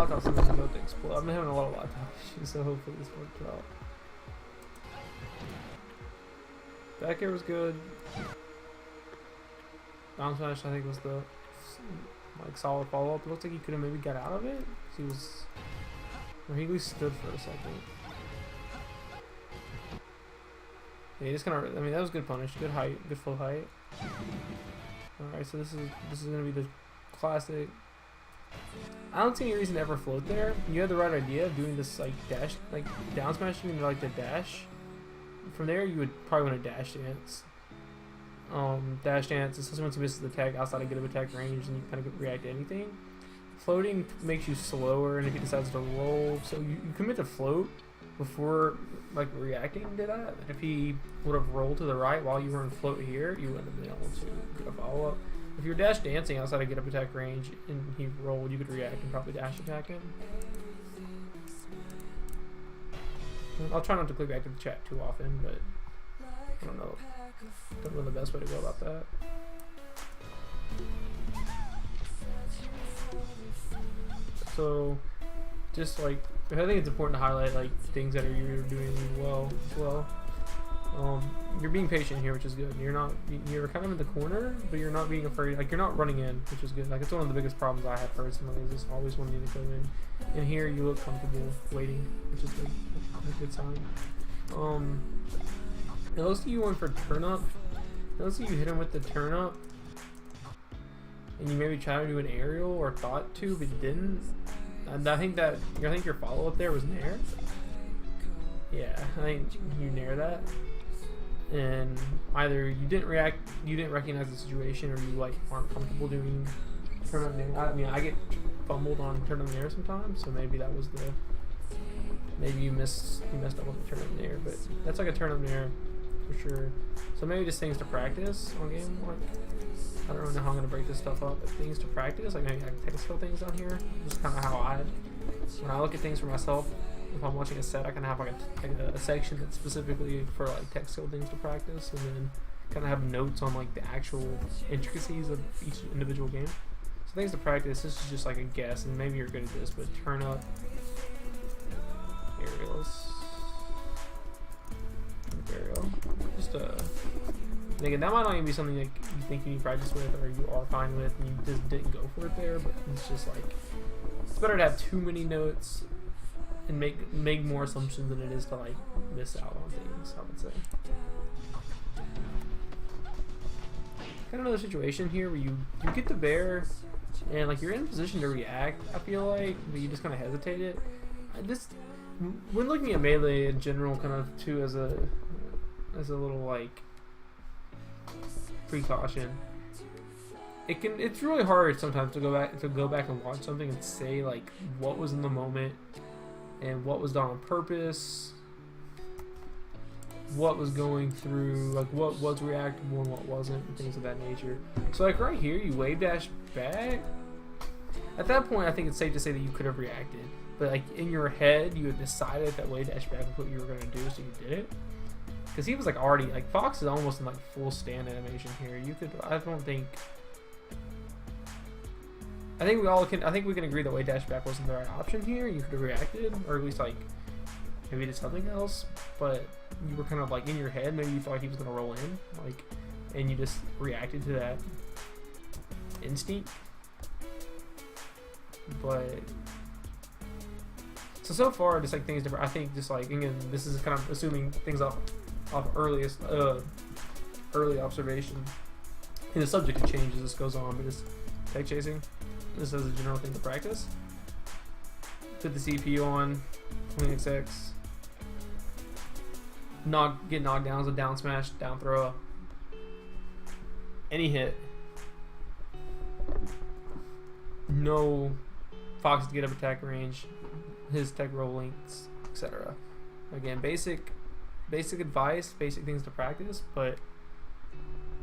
thought something was about to explode. I've been having a lot of laptop issues, so hopefully this worked out. Back air was good. Down smash I think was the like solid follow up. Looks like he could have maybe got out of it. He was, or he at least stood for a second. Yeah, he just kind of. I mean, that was good punish, good height, good full height. All right, so this is gonna be the classic. I don't see any reason to ever float there. You had the right idea of doing this like dash, like down smashing into like the dash. From there, you would probably want to dash dance. Dash dance, especially once you miss the attack outside of get of attack range, and you kind of react to anything. Floating makes you slower, and if he decides to roll, so you commit to float before like reacting to that. And if he would have rolled to the right while you were in float here, you wouldn't have been able to get a follow up. If you're dash dancing outside of get up attack range and he rolled, you could react and probably dash attack him. I'll try not to click back to the chat too often, but I don't know. Don't know the best way to go about that. So, just like, I think it's important to highlight like things that you're doing well as well. You're being patient here, which is good. You're kind of in the corner, but you're not being afraid. Like, you're not running in, which is good. Like, it's one of the biggest problems I have personally, is just always wanting to go in. And here you look comfortable waiting, which is good. A good sign. It looks like you went for turn up. It looks like you hit him with the turn up, and you maybe tried to do an aerial or thought to, but didn't. And I think your follow up there was nair. Yeah, I think you nair that. And either you didn't recognize the situation, or you like aren't comfortable doing turn up nair. I mean, I get fumbled on turn up nair sometimes, so maybe that was maybe you messed up on the turn up nair, but that's like a turn up nair for sure. So maybe just things to practice on game. Like, I don't really know how I'm gonna break this stuff up, but things to practice, like maybe like technical things on here. Just kind of how when I look at things for myself. If I'm watching a set, I can have like a section that's specifically for like tech skill things to practice, and then kind of have notes on like the actual intricacies of each individual game. So things to practice. This is just like a guess, and maybe you're good at this, but turn up aerials, aerial. Just again, that might not even be something like you think you need practice with, or you are fine with, and you just didn't go for it there. But it's just like it's better to have too many notes and make more assumptions than it is to like miss out on things, I would say. Kind of another situation here where you get the bear and like you're in a position to react, I feel like, but you just kind of hesitated. When looking at melee in general, kind of too as a little like precaution, it's really hard sometimes to go back and watch something and say like what was in the moment and what was done on purpose, what was going through, like what was reactable and what wasn't, and things of that nature. So like right here, you wave dash back. At that point, I think it's safe to say that you could have reacted, but like in your head, you had decided that wave dash back was what you were going to do, so you did it. Because he was like already, like Fox is almost in like full stand animation here. I think we can agree that way dash back wasn't the right option here. You could have reacted, or at least like maybe did something else, but you were kind of like in your head, maybe you thought he was gonna roll in, like, and you just reacted to that instinct. But so far, just like things different. I think just like, again, this is kind of assuming things off early observation, and the subject could change as this goes on, but just tech chasing. This is a general thing to practice. Put the CPU on, Linux X. Get knockdowns, a down smash, down throw, any hit. No Fox to get up attack range, his tech roll links, etc. Again, basic advice, basic things to practice, but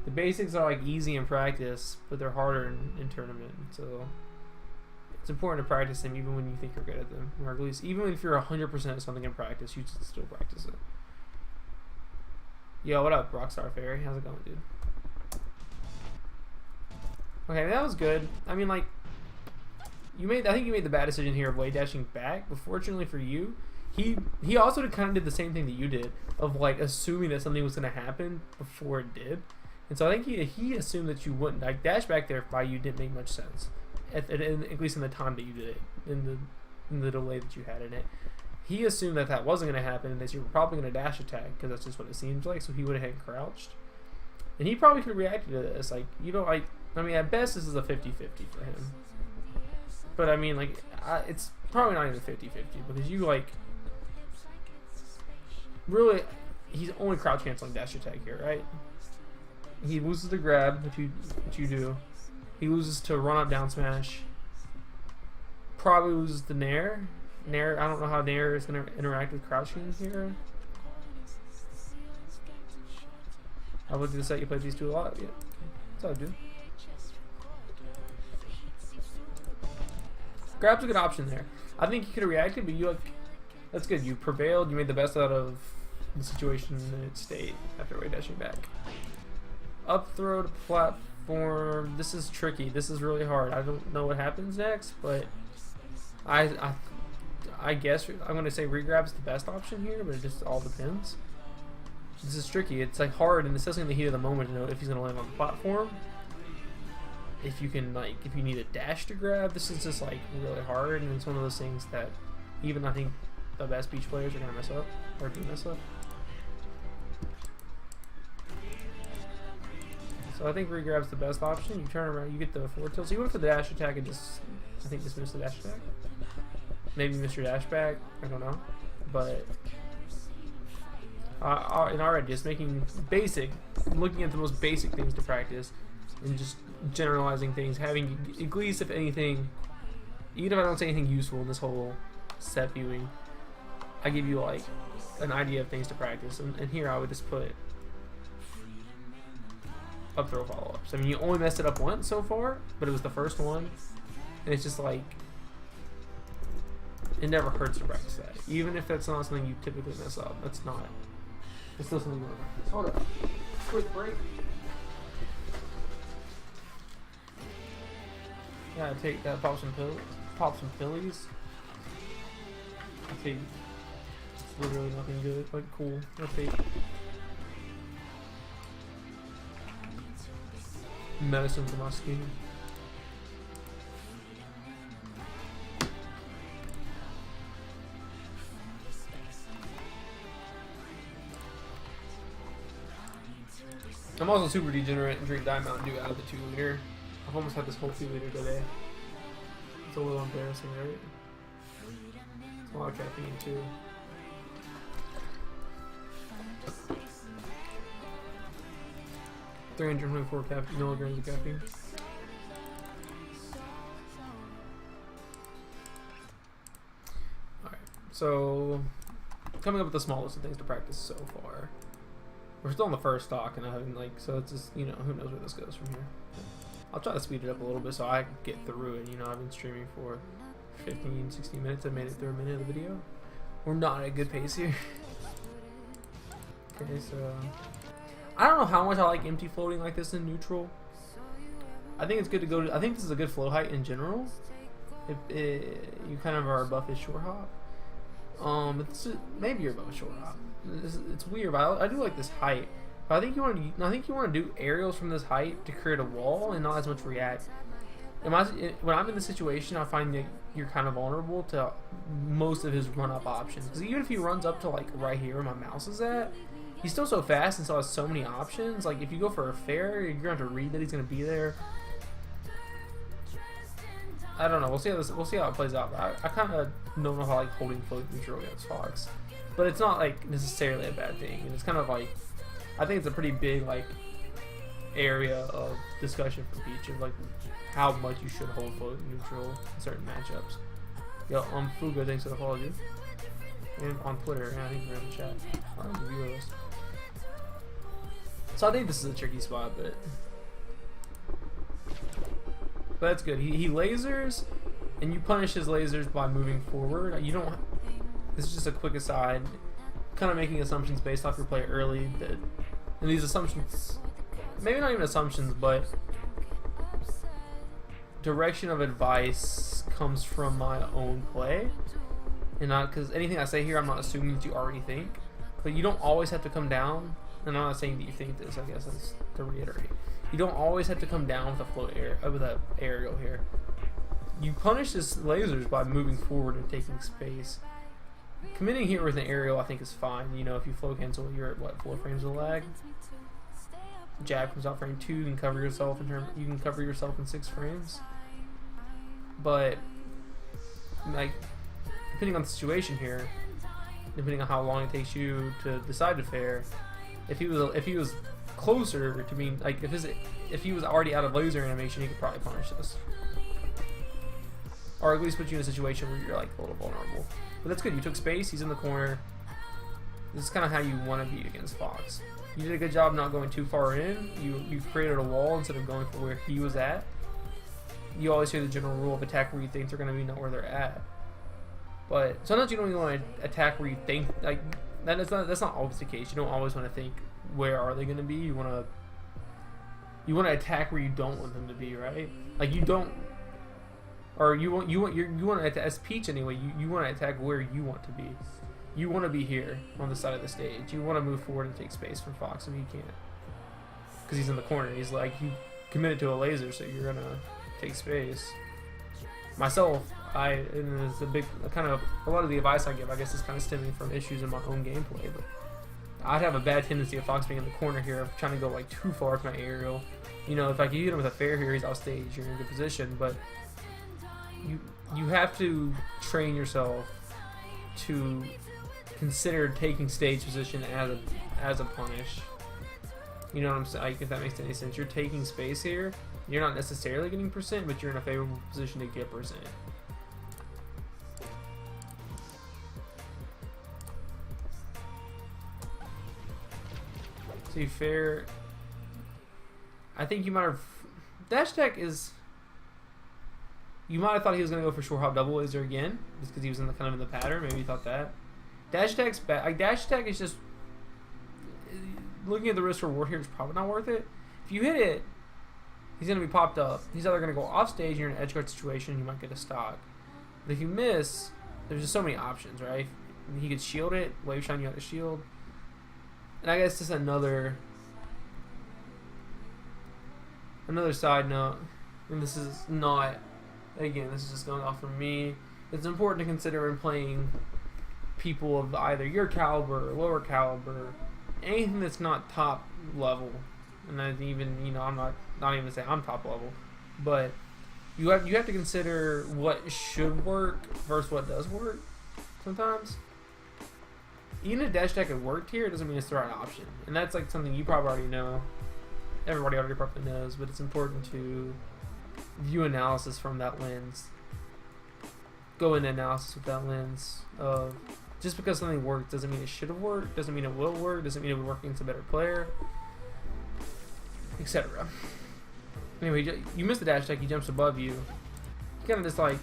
the basics are like easy in practice, but they're harder in tournament. So it's important to practice them even when you think you're good at them, or at least even if you're 100% at something in practice, you should still practice it. Yo, what up, Rockstar Fairy? How's it going, dude? Okay, that was good. I mean, like, I think you made the bad decision here of way dashing back, but fortunately for you, he also kind of did the same thing that you did of like assuming that something was going to happen before it did. And so I think he assumed that you wouldn't. Like, dash back there by you didn't make much sense, at least in the time that you did it, in the delay that you had in it. He assumed that that wasn't going to happen and that you were probably going to dash attack because that's just what it seems like. So he would have crouched, and he probably could have reacted to this. Like, you know, I mean, at best this is a 50-50 for him. But I mean, like, it's probably not even 50-50 because you like really, he's only crouch canceling dash attack here, right? He loses the grab, which you do. He loses to run up down smash. Probably loses the nair. Nair, I don't know how nair is going to interact with crouching here. I would do the set you played these two a lot. Yeah, that's all I do. Grab's a good option there. I think you could have reacted, but you like, that's good. You prevailed. You made the best out of the situation in its state after way dashing back. Up throw to platform. This is tricky. This is really hard. I don't know what happens next, but I guess I'm going to say regrab's the best option here, but it just all depends. This is tricky. It's like hard, and especially in the heat of the moment to know if he's going to land on the platform. If you can, like, if you need a dash to grab, this is just like really hard, and it's one of those things that even I think the best beach players are going to mess up, or do mess up. So I think regrab's the best option. You turn around, you get the forward tilt. So you went for the dash attack and just, I think, just missed the dash attack. Maybe miss your dash back. I don't know, but and already just making basic, looking at the most basic things to practice, and just generalizing things, having at least, if anything, even if I don't say anything useful in this whole set viewing, I give you like an idea of things to practice. And here I would just put up throw follow-ups. I mean, you only messed it up once so far, but it was the first one, and it's just like, it never hurts to practice that. Even if that's not something you typically mess up, that's not, it's still something you want to practice. Hold up. Quick break. Yeah, take that, pop some pillies. I think it's literally nothing good, but cool. I think medicine for my skin. I'm also super degenerate and drink Diet Mountain Dew out of the 2 liter. I've almost had this whole 2 liter today. It's a little embarrassing, right? It's a lot of caffeine too. $324 milligrams of caffeine. Alright, so coming up with the smallest of things to practice so far. We're still on the first stock, and I haven't, like, so it's just, you know, who knows where this goes from here. I'll try to speed it up a little bit so I can get through it. You know, I've been streaming for 15, 16 minutes. I made it through a minute of the video. We're not at a good pace here. Okay, so I don't know how much I like empty floating like this in neutral. I think it's good to go to, I think this is a good flow height in general. If you kind of are above his short hop. Maybe you're above a short hop. It's weird, but I do like this height. But I think you want to do aerials from this height to create a wall and not as much react. When I'm in the situation, I find that you're kind of vulnerable to most of his run up options. Because even if he runs up to like right here where my mouse is at, he's still so fast and still has so many options. Like if you go for a fair, you're going to have to read that he's going to be there. I don't know. We'll see how it plays out. But I kind of don't know how like holding float neutral against Fox. But it's not like necessarily a bad thing. And it's kind of like, I think it's a pretty big like area of discussion for Peach of like how much you should hold float neutral in certain matchups. Yo, Fugo, thanks for the follow, dude. And on Twitter, yeah, I think we're in the chat. On the viewer list. So I think this is a tricky spot, but that's good. He lasers, and you punish his lasers by moving forward. You don't. This is just a quick aside, kind of making assumptions based off your play early. And these assumptions, maybe not even assumptions, but direction of advice comes from my own play, and not because anything I say here, I'm not assuming that you already think. But you don't always have to come down, and I'm not saying that you think this. I guess that's to reiterate. You don't always have to come down with a float air with an aerial here. You punish his lasers by moving forward and taking space. Committing here with an aerial, I think, is fine. You know, if you flow cancel, you're at what, 4 frames of lag. Jab comes out frame 2. You can cover yourself in 6 frames. But like, depending on the situation here, depending on how long it takes you to decide to fair, if he was closer to being like if he was already out of laser animation, he could probably punish this, or at least put you in a situation where you're like a little vulnerable. But that's good. You took space. He's in the corner. This is kind of how you want to be against Fox. You did a good job not going too far in. You created a wall instead of going for where he was at. You always hear the general rule of attack where you think they're going to be, not where they're at. But sometimes you don't even want to attack where you think, like, that's not always the case. You don't always want to think where are they going to be. You want to attack where you don't want them to be, right? Like, you don't, or you want to, as Peach anyway, you want to attack where you want to be. You want to be here on the side of the stage. You want to move forward and take space from Fox if you can't, because he's in the corner. He's like, you committed to a laser, so you're gonna take space. Myself, and it's a big kind of a lot of the advice I give, I guess, is kind of stemming from issues in my own gameplay. But I'd have a bad tendency of Fox being in the corner here, of trying to go like too far with my aerial. You know, if I could hit him with a fair here, he's off stage. You're in a good position, but you have to train yourself to consider taking stage position as a punish. You know what I'm saying? Like, if that makes any sense. You're taking space here. You're not necessarily getting percent, but you're in a favorable position to get percent. To be fair, I think you might have... Dash attack is... You might have thought he was going to go for short hop double laser again, just because he was in the kind of in the pattern. Maybe you thought that. Dash attack's bad. Like, dash attack is just... Looking at the risk reward here is probably not worth it. If you hit it, he's going to be popped up. He's either going to go off stage, you're in an edge guard situation, you might get a stock. But if you miss, there's just so many options, right? He could shield it, wave shine you out of shield. And I guess just another side note, and this is not, again, this is just going off from me. It's important to consider when playing people of either your caliber or lower caliber, anything that's not top level. And I even, you know, I'm not even to say I'm top level, but you have to consider what should work versus what does work sometimes. Even if dash attack had worked here, it doesn't mean it's the right option. And that's like something you probably already know. Everybody already probably knows, but it's important to view analysis from that lens. Go into analysis with that lens of just because something worked doesn't mean it should have worked, doesn't mean it will work, doesn't mean it will work against a better player, etc. Anyway, you miss the dash attack, he jumps above you. He kind of just like...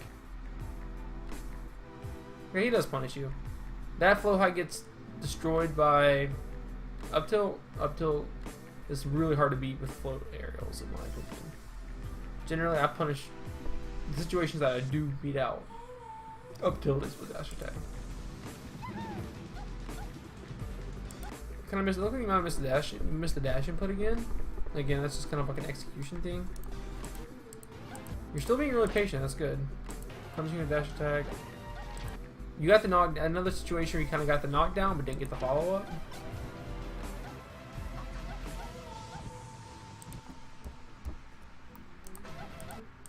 Okay, he does punish you. That flow height gets destroyed by up tilt. Up tilt is really hard to beat with float aerials, in my opinion. Generally, I punish the situations that I do beat out. Up tilt is with dash attack. Kind of miss. Look like you might have missed the dash. Missed the dash input again. Again, that's just kind of like an execution thing. You're still being really patient. That's good. Punishing a dash attack. You got the knock. Another situation where you kind of got the knockdown, but didn't get the follow up.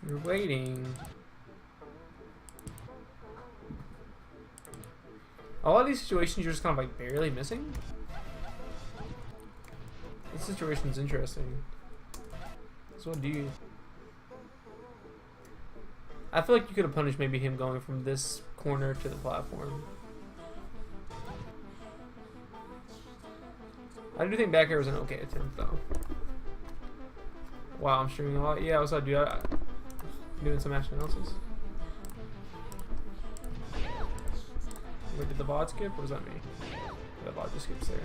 You're waiting. A lot of these situations, you're just kind of like barely missing. This situation's interesting. So what do you? I feel like you could have punished maybe him going from this corner to the platform. I do think back air was an okay attempt though. Wow, I'm streaming a lot. Yeah, what's up, dude? I'm doing some match analysis. Wait, did the bot skip or was that me? The bot just skips there.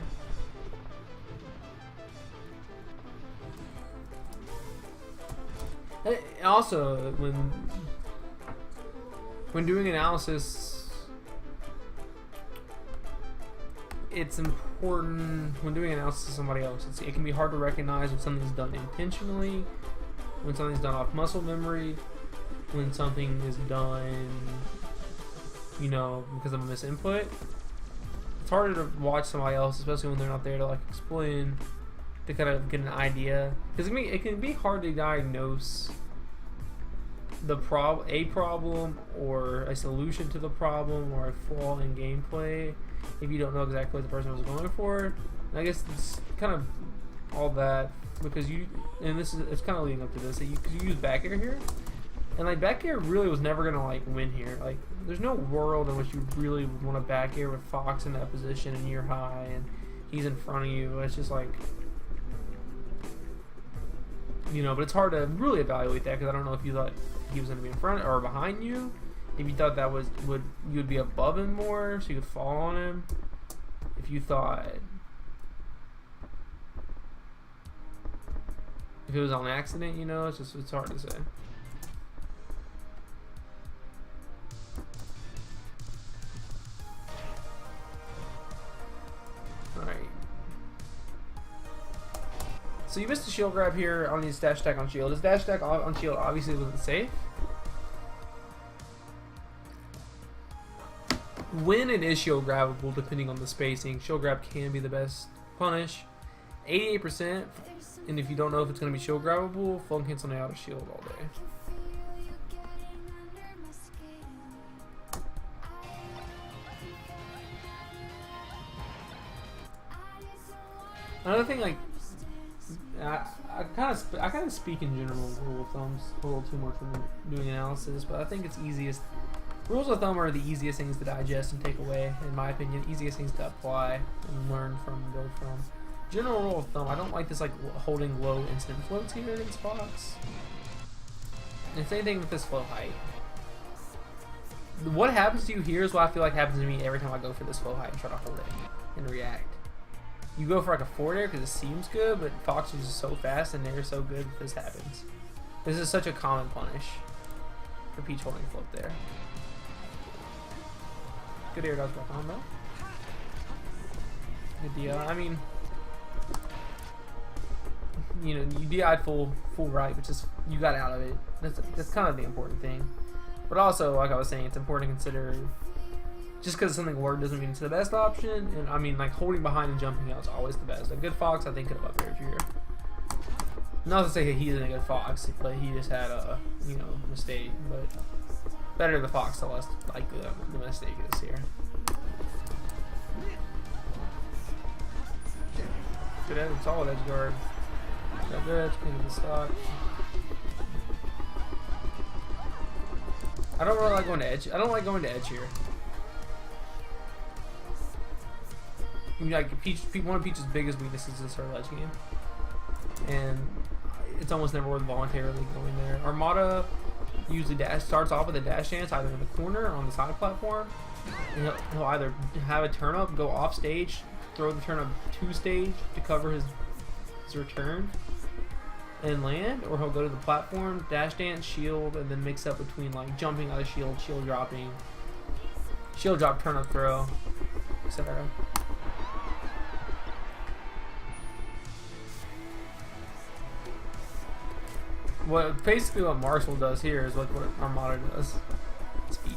Also, when doing analysis, it's important when doing analysis of somebody else. It can be hard to recognize when something's done intentionally, when something's done off muscle memory, when something is done, you know, because of a misinput. It's harder to watch somebody else, especially when they're not there to like explain, to kind of get an idea, because it can be hard to diagnose a problem or a solution to the problem or a flaw in gameplay if you don't know exactly what the person was going for. And I guess it's kind of all that because it's kind of leading up to this, because you use back air here, and like back air really was never gonna like win here. Like there's no world in which you really would want to back air with Fox in that position and you're high and he's in front of you. It's just like, you know, but it's hard to really evaluate that because I don't know if you thought he was going to be in front or behind you. If you thought that you would be above him more so you could fall on him. If you thought if it was on accident, you know, it's hard to say. Alright. So you missed a shield grab here on his dash attack on shield. His dash attack on shield obviously wasn't safe. When it is shield grabbable, depending on the spacing, shield grab can be the best punish. 88%, and if you don't know if it's going to be shield grabbable, full canceling out of shield all day. Another thing, like, I kind of speak in general rule of thumbs a little too much when doing analysis, but I think it's easiest. Rules of thumb are the easiest things to digest and take away, in my opinion. Easiest things to apply and learn from and build from. General rule of thumb, I don't like this like holding low instant floats here against Fox. And it's anything with this flow height. What happens to you here is what I feel like happens to me every time I go for this flow height and try to hold it and react. You go for like a forward air because it seems good, but Fox is just so fast and they're so good that this happens. This is such a common punish for Peach holding float there. Good air dodge back on though. Good deal. I mean, you know, you DI'd full right, which is you got out of it. That's kind of the important thing. But also, like I was saying, it's important to consider. Just because something worked doesn't mean it's the best option. And I mean, like holding behind and jumping out is always the best. A good Fox, I think, could have up aired here. Not to say he isn't a good Fox, but he just had a mistake. But better the Fox, the less likely the mistake is here. Good edge, solid edge guard. Got good, clean the stock. I don't really like going to edge. I don't like going to edge here. Like one of Peach's biggest weaknesses is her ledge game, and it's almost never worth voluntarily going there. Armada usually starts off with a dash dance either in the corner or on the side platform. And he'll either have a turn up, go off stage, throw the turn up to stage to cover his return and land, or he'll go to the platform, dash dance, shield, and then mix up between like jumping out of shield, shield dropping, shield drop, turn up throw, etc. Basically what Marxoul does here is what Armada does. Speech.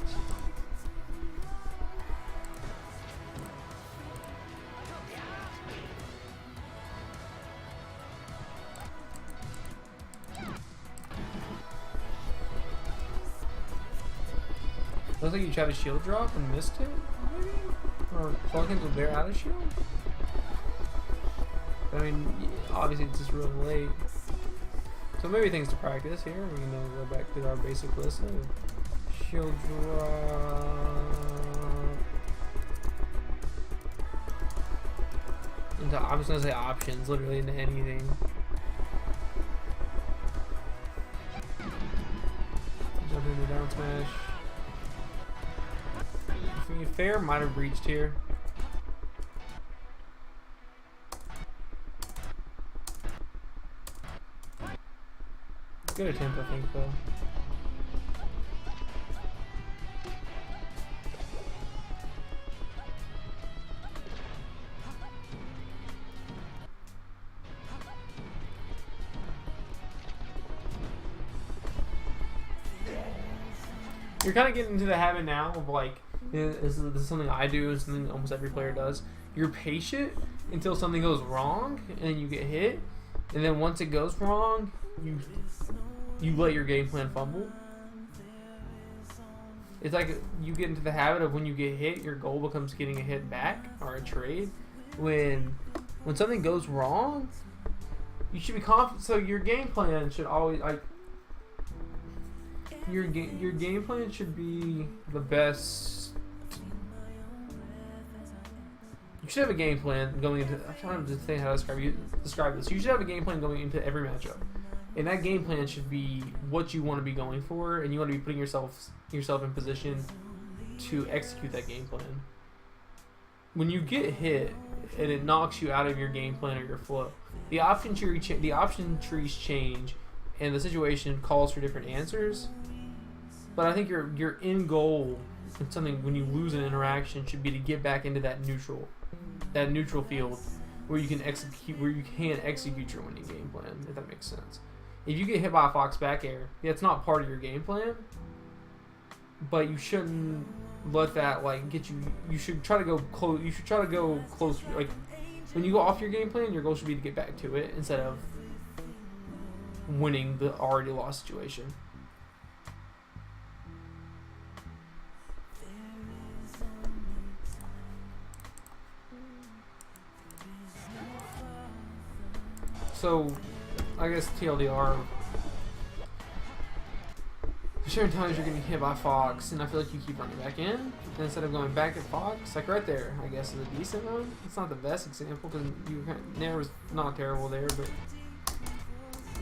Looks like you tried a shield drop and missed it, maybe? Or Falcons will bear out of shield? I mean, obviously it's just really late. So maybe things to practice here. We're going to go back to our basic list of shield drop. I'm just going to say options, literally into anything. Jump into down smash. Fair might have breached here. good attempt, I think, though. You're kind of getting into the habit now of like, this is something I do, and something almost every player does. You're patient until something goes wrong and you get hit, and then once it goes wrong, you let your game plan fumble. It's like you get into the habit of when you get hit, your goal becomes getting a hit back or a trade. When something goes wrong, you should be confident. So your game plan should always like. Your game plan should be the best. You should have a game plan going into. I'm trying to think how to describe this. You should have a game plan going into every matchup, and that game plan should be what you want to be going for, and you want to be putting yourself in position to execute that game plan. When you get hit and it knocks you out of your game plan or your flow, the option trees change, and the situation calls for different answers. But I think your end goal in something when you lose an interaction should be to get back into that neutral field where you can execute your winning game plan, if that makes sense. If you get hit by a fox back air, that's not part of your game plan, but you shouldn't let that like get you. You should try to go close. You should try to go close. Like when you go off your game plan, your goal should be to get back to it instead of winning the already lost situation. So, I guess TLDR, certain times you're getting hit by Fox, and I feel like you keep running back in, and instead of going back at Fox, like right there, I guess is a decent one. It's not the best example, because Nair's not terrible there, but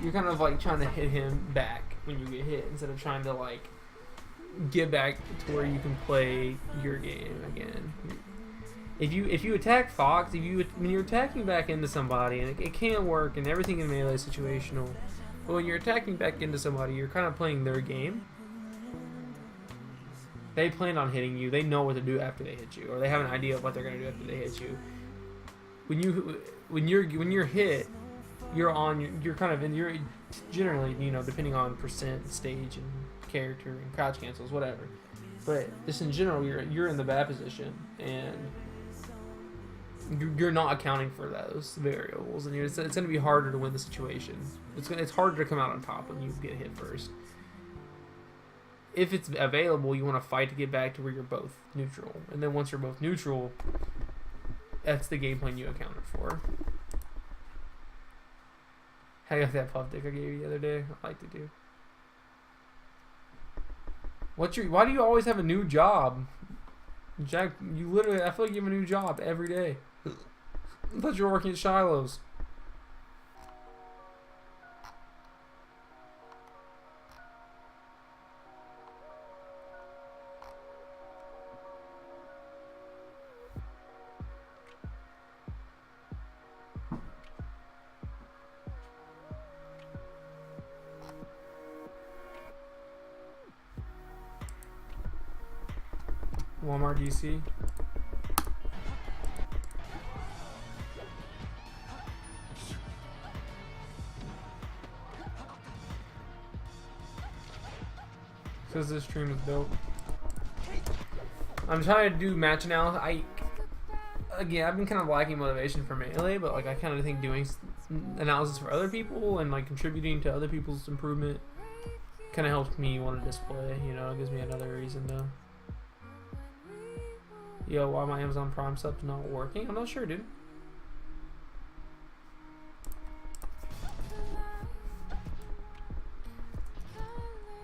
you're kind of like trying to hit him back when you get hit, instead of trying to like get back to where you can play your game again. If you attack Fox, when you're attacking back into somebody, and it can work, and everything in melee is situational, but when you're attacking back into somebody, you're kind of playing their game. They plan on hitting you. They know what to do after they hit you, or they have an idea of what they're gonna do after they hit you. When you're hit, you're generally, depending on percent, stage, and character, and crouch cancels, whatever. But just in general, you're in the bad position, and you're not accounting for those variables, and it's going to be harder to win the situation. It's harder to come out on top when you get hit first. If it's available, you want to fight to get back to where you're both neutral, and then once you're both neutral, that's the game plan you accounted for. I got that puff dick I gave you the other day. I liked it, dude. Why do you always have a new job? Jack, I feel like you have a new job every day. I thought you were working at Shiloh's. Walmart DC. Says this stream is dope. I'm trying to do match analysis. I've been kind of lacking motivation for Melee, but like I kind of think doing analysis for other people and like contributing to other people's improvement kind of helps me want to display. It gives me another reason to. Yo, why my Amazon Prime sub's not working? I'm not sure, dude.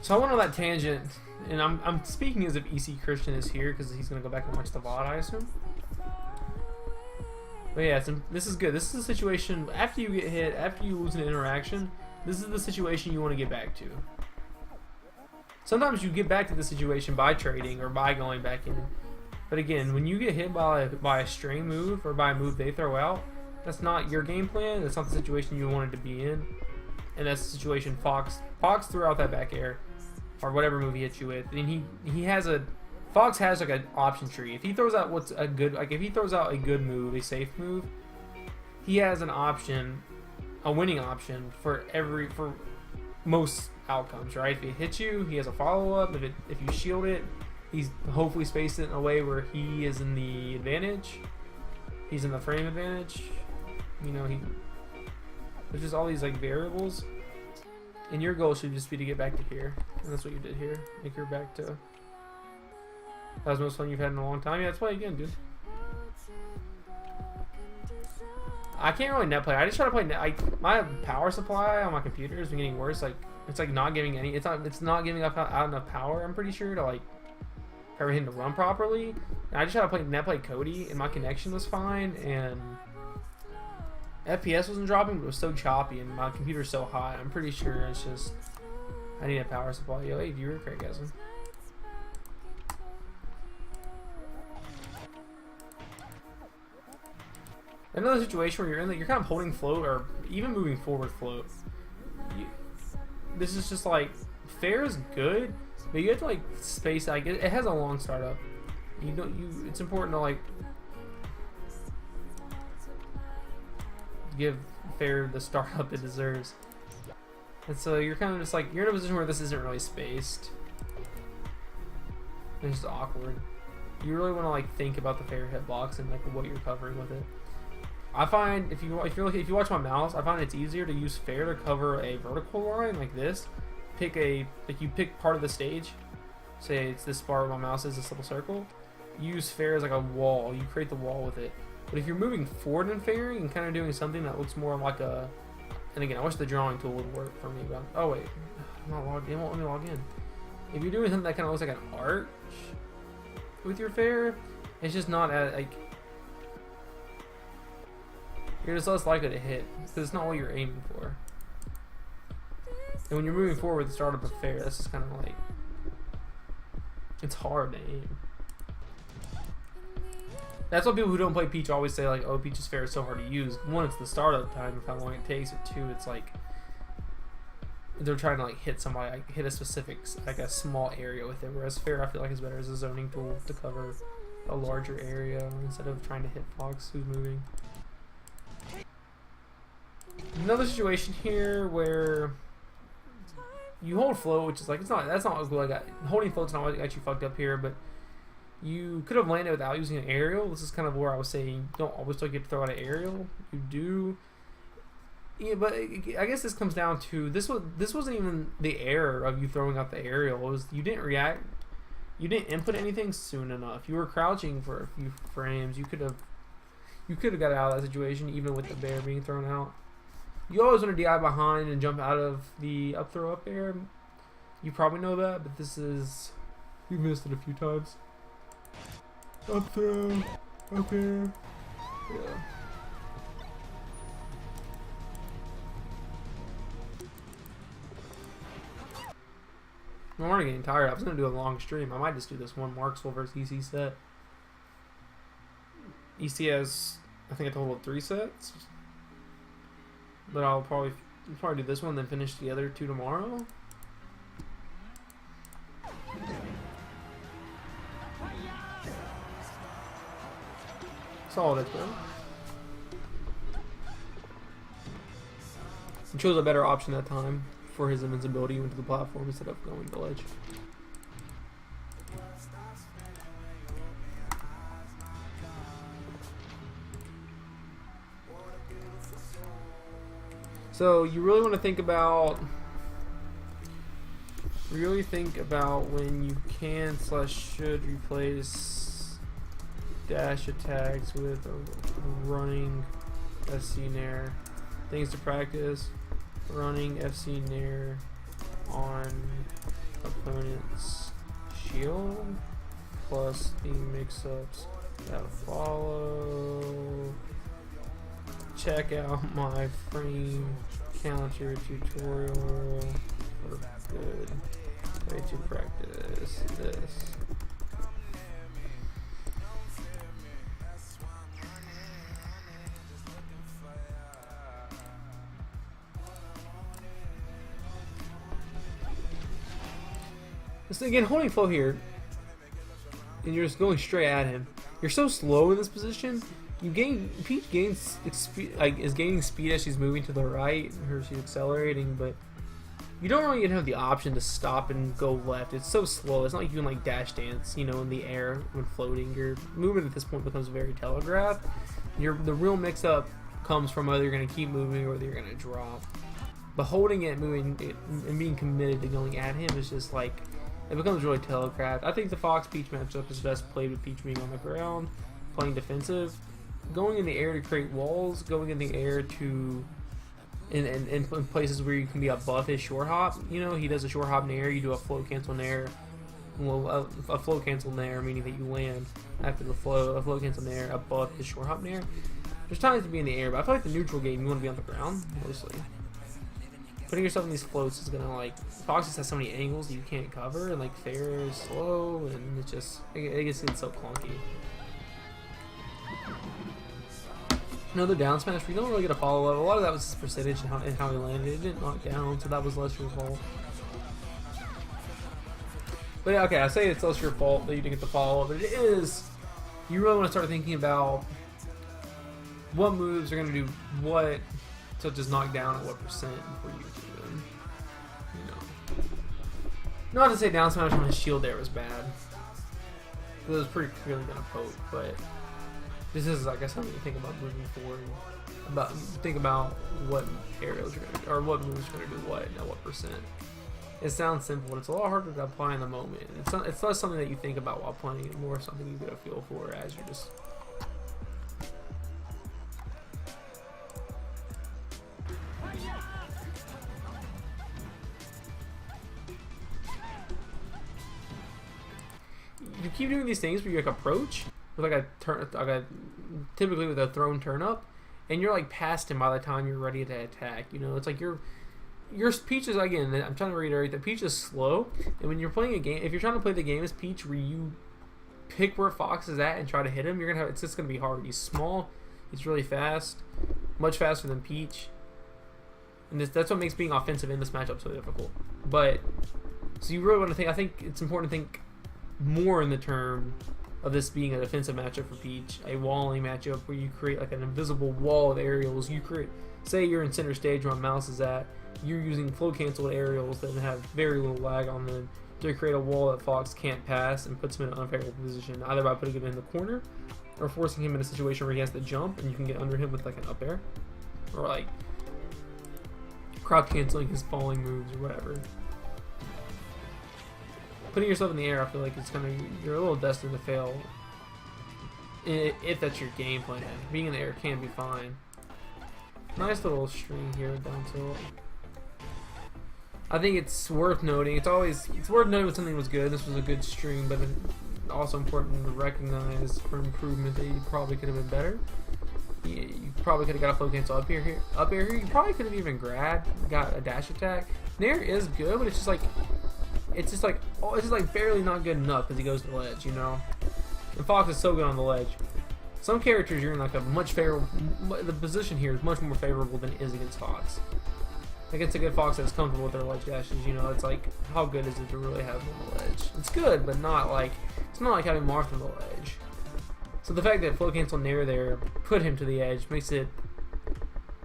So I went on that tangent, and I'm speaking as if EC Christian is here because he's gonna go back and watch the VOD, I assume. But yeah, this is good. This is a situation after you get hit, after you lose an interaction. This is the situation you want to get back to. Sometimes you get back to the situation by trading or by going back in. But again, when you get hit by a stray move or by a move they throw out, that's not your game plan. That's not the situation you wanted to be in. and that's the situation Fox threw out that back air, or whatever move he hit you with. And he has a Fox has like an option tree. If he throws out what's a good, like if he throws out a good move, a safe move, he has an option, a winning option for most outcomes, right? If it hits you, he has a follow up. If you shield it, he's hopefully spaced it in a way where he is in the advantage. He's in the frame advantage. You know, there's just all these like variables. And your goal should just be to get back to here. And that's what you did here. Make your back to. That was the most fun you've had in a long time. Yeah, let's play again, dude. I can't really net play. I just try to play net. My power supply on my computer has been getting worse. Like it's like not giving any. It's not giving out enough power. I'm pretty sure to like for everything to run properly. And I just tried to play net play Cody, and my connection was fine, and FPS wasn't dropping, but it was so choppy, and my computer's so hot. I'm pretty sure it's just I need a power supply. Yo, hey, viewer, Craig Gasm. Another situation where you're kind of holding float or even moving forward float. This is just like fair is good, but you have to like space like it has a long startup. It's important to like give fair the startup it deserves. And so you're kind of just like you're in a position where this isn't really spaced. It's just awkward. You really want to like think about the fair hitbox and like what you're covering with it. I find if you watch my mouse, I find it's easier to use fair to cover a vertical line like this. You pick part of the stage. Say it's this part where my mouse is, this little circle. Use fair as like a wall. You create the wall with it. But if you're moving forward in fairing and kind of doing something that looks more like a, and again, I wish the drawing tool would work for me. But oh wait, I'm not logged in. It won't let me log in. If you're doing something that kind of looks like an arch with your fair, it's just not as like. You're just less likely to hit because it's not what you're aiming for. And when you're moving forward with the startup of fair, that's just kind of like it's hard to aim. That's what people who don't play Peach always say, like, oh, Peach's fair is so hard to use. One, it's the startup time of how long it takes, but two, it's like they're trying to like hit somebody, like hit a specific, like a small area with it. Whereas fair, I feel like is better as a zoning tool to cover a larger area instead of trying to hit Fox who's moving. Another situation here where you hold float, which is like that's not what I got. Holding float's not what got you fucked up here, but you could have landed without using an aerial. This is kind of where I was saying you don't always get to throw out an aerial. You do. Yeah, but I guess this comes down to this wasn't even the error of you throwing out the aerial. It was you didn't react. You didn't input anything soon enough. You were crouching for a few frames. You could have got out of that situation even with the bear being thrown out. You always want to DI behind and jump out of the up throw up air. You probably know that, but this is you missed it a few times. Up throw, up air, yeah. I'm already getting tired. I was gonna do a long stream. I might just do this one Marxoul versus EC set. EC has, I think, a total of 3 sets. But I'll probably do this one, then finish the other 2 tomorrow. Solid, bro. He chose a better option that time for his invincibility. He went to the platform instead of going to the ledge. So you really want to think about when you can / should replace dash attacks with a running FC Nair. Things to practice: running FC Nair on opponent's shield, plus the mix-ups that follow. Check out my frame counter tutorial for good way to practice this. So again, holding flow here, and you're just going straight at him. You're so slow in this position. Peach gains is gaining speed as she's moving to the right, or she's accelerating, but you don't really even have the option to stop and go left. It's so slow. It's not like you can like dash dance, you know, in the air when floating. Your movement at this point becomes very telegraphed. The real mix-up comes from whether you're going to keep moving or whether you're going to drop. But holding it, moving it, and being committed to going at him is just like, it becomes really telegraphed. I think the Fox-Peach matchup is best played with Peach being on the ground, playing defensive, going in the air to create walls, going in the air to in places where you can be above his short hop. You know, he does a short hop in the air, you do a flow cancel in the air. Well, a flow cancel in the air, meaning that you land after the flow, a flow cancel in the air above his short hop in the air. There's times to be in the air, but I feel like the neutral game, you want to be on the ground, mostly. Putting yourself in these floats is gonna like, Fox has so many angles that you can't cover, and like fair is slow, and it gets so clunky. Another down smash, we don't really get a follow up. A lot of that was his percentage and how he landed. It didn't knock down, so that was less your fault. But yeah, okay, I say it's less your fault that you didn't get the follow up, but it is. You really want to start thinking about what moves are going to do what to just knock down at what percent before you do them. You know. Not to say down smash on his shield there was bad. It was pretty clearly going to poke, but this is, I guess, something to think about moving forward. Think about what aerials you're going to, or what moves you're going to do what and at what percent. It sounds simple, but it's a lot harder to apply in the moment. It's less something that you think about while playing, and more something you get a feel for as you're just. You keep doing these things where you like approach with like typically with a thrown turn up, and you're like past him by the time you're ready to attack. You know, it's like your Peach is, again, I'm trying to reiterate that Peach is slow, and when you're playing a game, if you're trying to play the game as Peach where you pick where Fox is at and try to hit him, it's just gonna be hard. He's small, he's really fast, much faster than Peach, and that's what makes being offensive in this matchup so difficult. But so you really want to think. I think it's important to think more in the term of this being a defensive matchup for Peach, a walling matchup where you create like an invisible wall of aerials. You create, say you're in center stage where Mouse is at, you're using flow canceled aerials that have very little lag on them to create a wall that Fox can't pass and puts him in an unfavorable position, either by putting him in the corner or forcing him in a situation where he has to jump and you can get under him with like an up air, or like crowd canceling his falling moves or whatever. Putting yourself in the air, I feel like you're a little destined to fail if that's your game plan. Being in the air can be fine. Nice little string here down tilt. I think it's worth noting. It's worth noting when something was good. This was a good string, but it's also important to recognize for improvement that you probably could have been better. You probably could have got a flow cancel up here. You probably could have even got a dash attack. Nair is good, but it's just like barely not good enough because he goes to the ledge, you know. And Fox is so good on the ledge. Some characters you're in like a much favorable. The position here is much more favorable than it is against Fox. Against a good Fox that's comfortable with their ledge dashes, you know, it's like, how good is it to really have him on the ledge? It's good, but it's not like having Marth on the ledge. So the fact that flow cancel Nair there put him to the edge makes it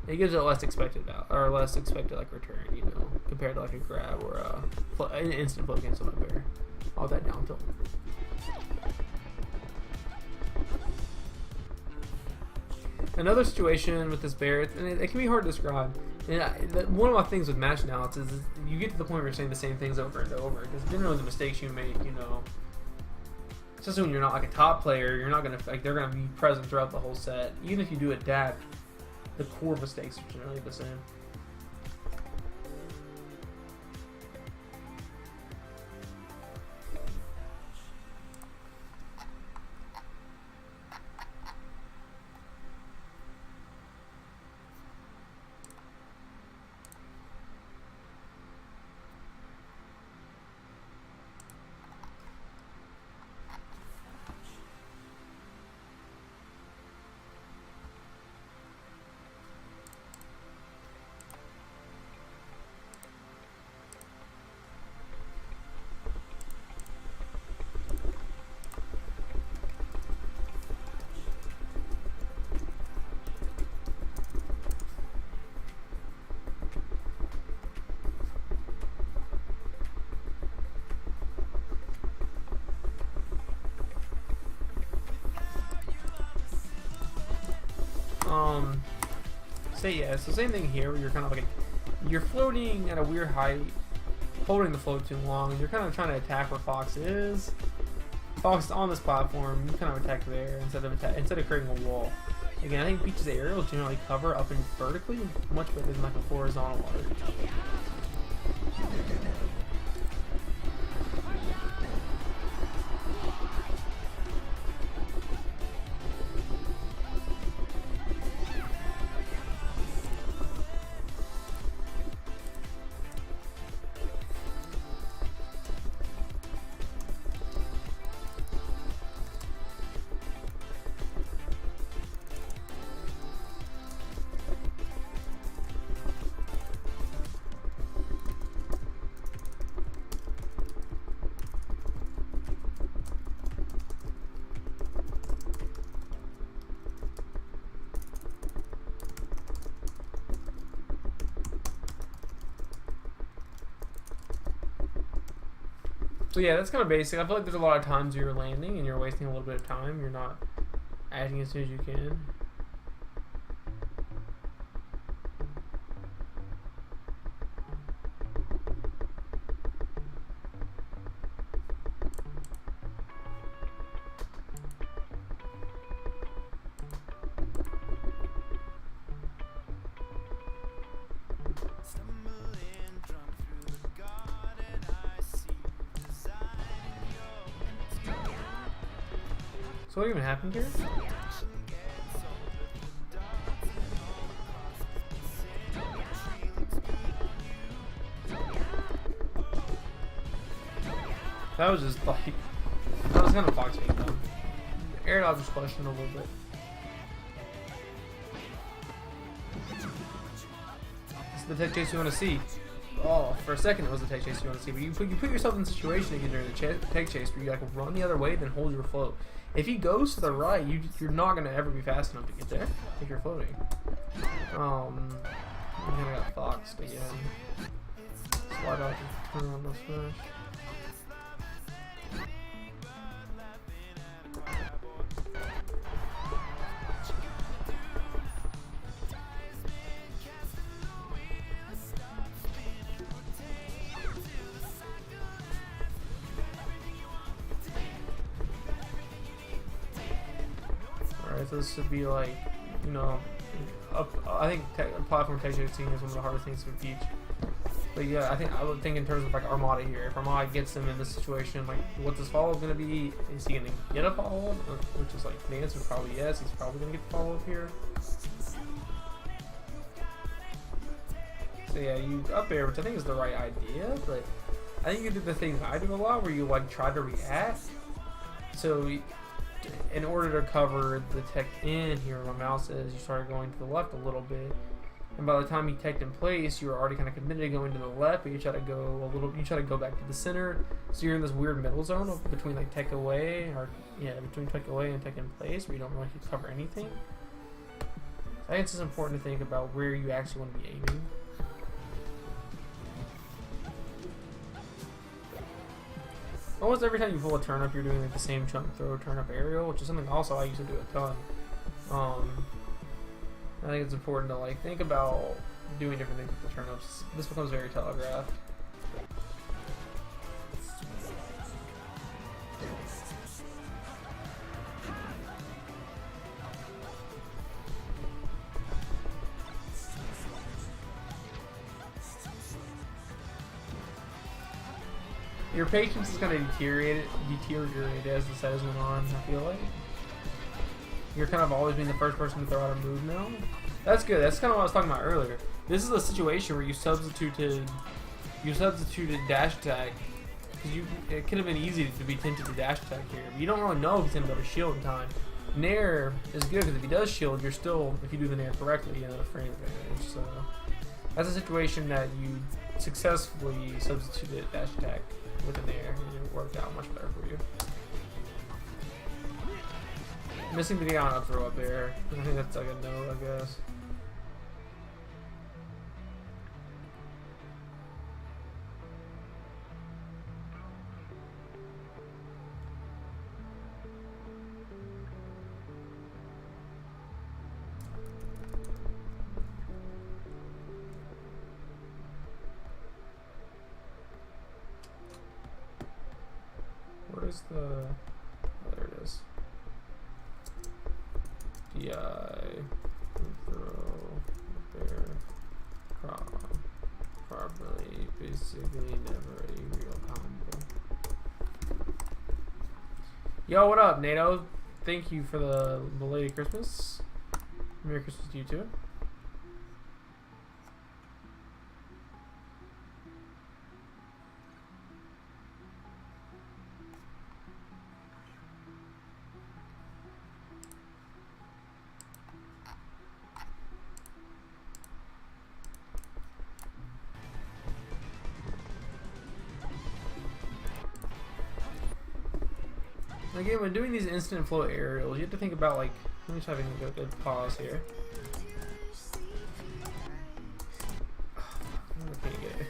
gives it a less expected like return, you know, compared to like a grab or an instant flow cancel up air. All that down tilt. Another situation with this bear, and it can be hard to describe. And one of my things with match analysis is you get to the point where you're saying the same things over and over, because generally the mistakes you make, you know, especially when you're not like a top player, you're not gonna they're gonna be present throughout the whole set. Even if you do adapt, the core mistakes are generally the same. Say yeah, it's the same thing here where you're kind of like, you're floating at a weird height, holding the float too long, and you're kind of trying to attack where Fox is. Fox is on this platform, you kind of attack there instead of creating a wall. Again, I think Peach's aerials generally cover up and vertically much better than like a horizontal arc. So yeah, that's kind of basic. I feel like there's a lot of times you're landing and you're wasting a little bit of time. You're not acting as soon as you can. So what even happened here? That was just like, that was kind of Fox being dumb. Air dodge was questioned a little bit. This is the tech chase you want to see. Oh, for a second it was the tech chase you want to see, but you put yourself in a situation again during the tech chase where you like run the other way, then hold your float. If he goes to the right, you're not gonna ever be fast enough to get there if you're floating. And then I got Foxed again. Slide out and turn on the smash. So this would be like, you know, I think platform tech chasing is one of the hardest things to teach. But yeah, I would think in terms of like Armada here. If Armada gets them in this situation, like, what's his follow-up going to be? Is he going to get a follow-up? Which is like, the answer is probably yes. He's probably going to get the follow-up here. So yeah, you up air, which I think is the right idea, but I think you do the thing I do a lot where you like try to react. So in order to cover the tech in here, where my mouse is, you started going to the left a little bit, and by the time you teched in place, you were already kind of committed to going to the left, but you try to go back to the center, so you're in this weird middle zone of between like tech away, or yeah, between tech away and tech in place, where you don't really cover anything. So I think it's just important to think about where you actually want to be aiming. Almost every time you pull a turn up, you're doing like the same chunk throw turn up aerial, which is something also I used to do a ton. I think it's important to like think about doing different things with the turn ups. This becomes very telegraphed. Your patience is going to deteriorate as the set is going on, I feel like. You're kind of always being the first person to throw out a move now. That's good. That's kind of what I was talking about earlier. This is a situation where you substituted dash attack, because it could have been easy to be tempted to dash attack here, but you don't really know if he's going to be able to shield in time. Nair is good because if he does shield, you're still, if you do the Nair correctly, you know, the frame advantage. So that's a situation that you successfully substituted dash attack with an Nair, and it worked out much better for you. Missing the Diana throw up there. I think that's like a no, I guess. Where's the? Oh, there it is. DI. Throw. There. Probably, basically, never a real combo. Yo, what up, NATO? Thank you for the belated Christmas. Merry Christmas to you too. Again, when doing these instant flow aerials, you have to think about, like, let me just have a good pause here. I can't get it.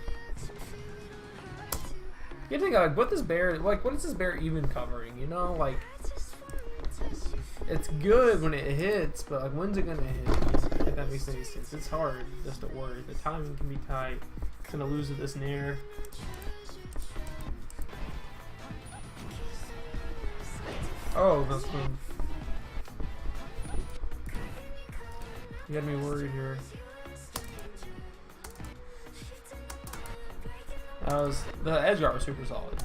You have to think, like, what is this bear even covering? You know, like, it's good when it hits, but like, when's it gonna hit? If that makes any sense. It's hard just to work. The timing can be tight. It's gonna lose to this nair. Oh, that's clean. You got me worried here. The edge guard was super solid.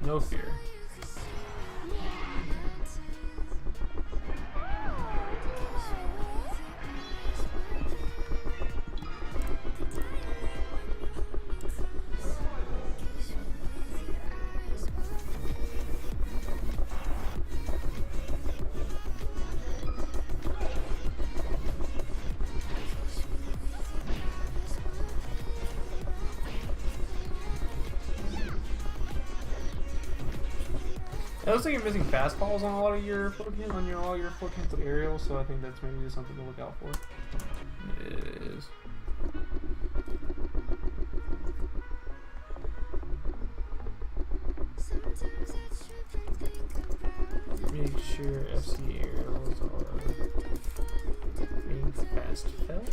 No fear. It looks like you're missing fastballs on a lot of your floor cams, all your floor cams with aerials, so I think that's maybe just something to look out for. It is. Make sure FC aerials are being fast fell.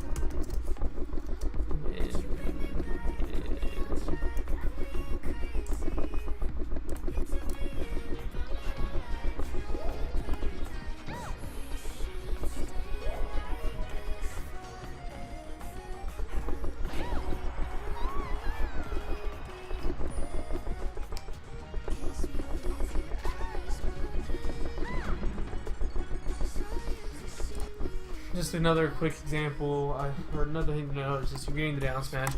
Just another quick example, or another thing to know is just you're getting the down smash.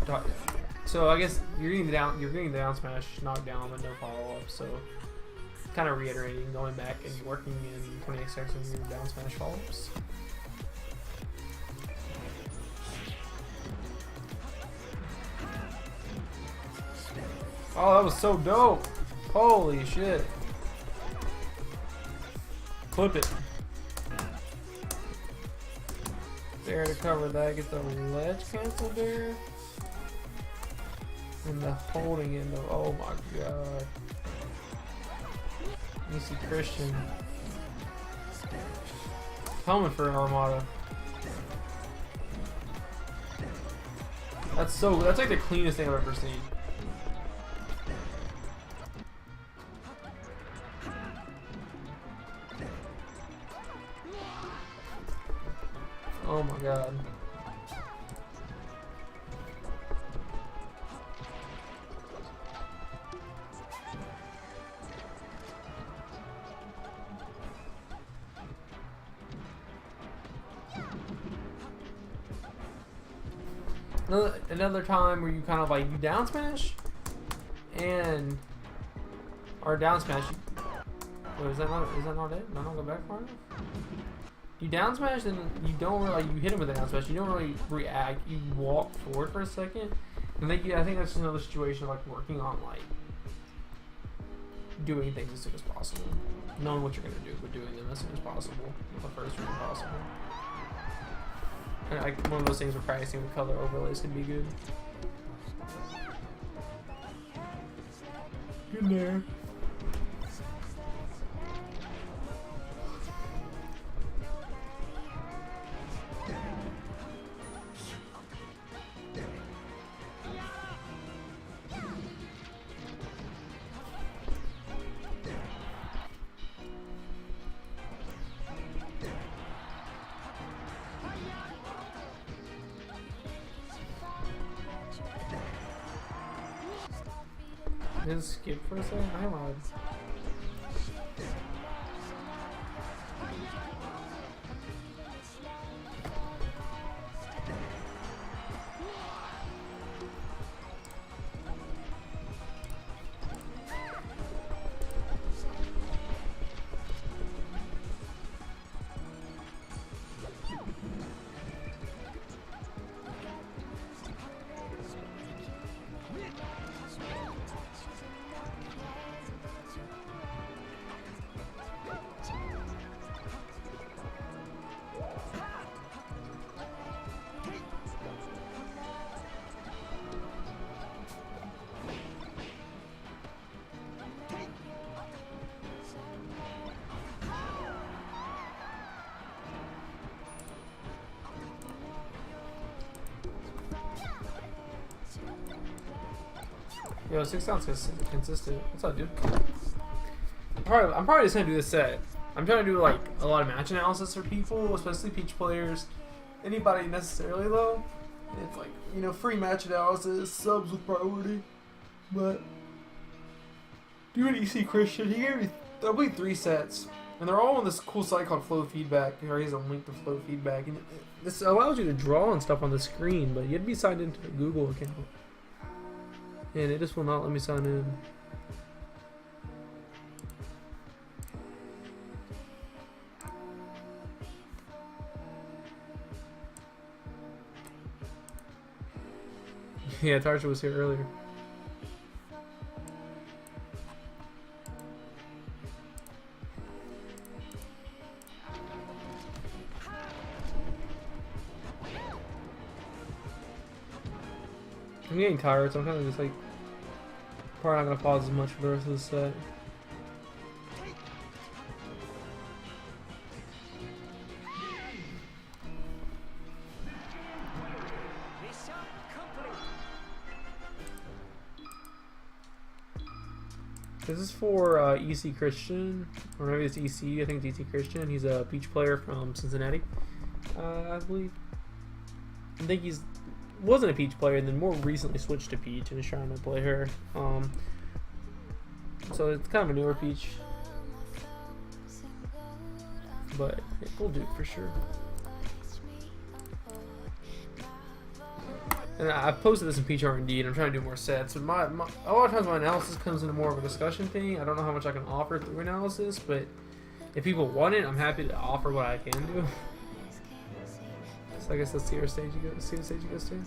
So I guess you're getting the down smash knocked down with no follow up. So kind of reiterating, going back and working in 28 seconds your down smash follow ups. Oh, that was so dope! Holy shit! Clip it. There to cover that, get the ledge cancel there. And the holding in the, oh my god. You see Christian. Coming for an Armada. That's like the cleanest thing I've ever seen. Oh my god. Another time where you kind of like you down smash and or down smash. Wait, is that not it? Did I not go back far enough? You down smash and you don't really, like, you hit him with a down smash, you don't really react, you walk forward for a second. And then, yeah, I think that's another situation like working on like doing things as soon as possible. Knowing what you're gonna do, but doing them as soon as possible. The first room possible. And like one of those things where practicing with color overlays can be good. Good there. Did skip for a second? I lied. Yo, 6 sounds consistent. What's up, dude? I'm probably just gonna do this set. I'm trying to do like a lot of match analysis for people, especially Peach players. Anybody necessarily though. It's like, you know, free match analysis, subs with priority. But do an EC Christian. He gave me, I believe, 3 sets, and they're all on this cool site called Flow Feedback. Or he has a link to Flow Feedback, and this allows you to draw and stuff on the screen, but you have to be signed into a Google account. And it just will not let me sign in. Yeah, Tarsha was here earlier. I'm getting tired, so I'm kind of just like probably not gonna pause as much for the rest of the set. This is for EC Christian, or maybe it's EC. I think it's EC Christian. He's a Peach player from Cincinnati, I believe. I think he's wasn't a Peach player, and then more recently switched to Peach and is trying to play her. So it's kind of a newer Peach, but it will do for sure. And I posted this in Peach R&D, and I'm trying to do more sets. And a lot of times my analysis comes into more of a discussion thing. I don't know how much I can offer through analysis, but if people want it, I'm happy to offer what I can do. So I guess let's see what stage he goes. See what stage he goes to.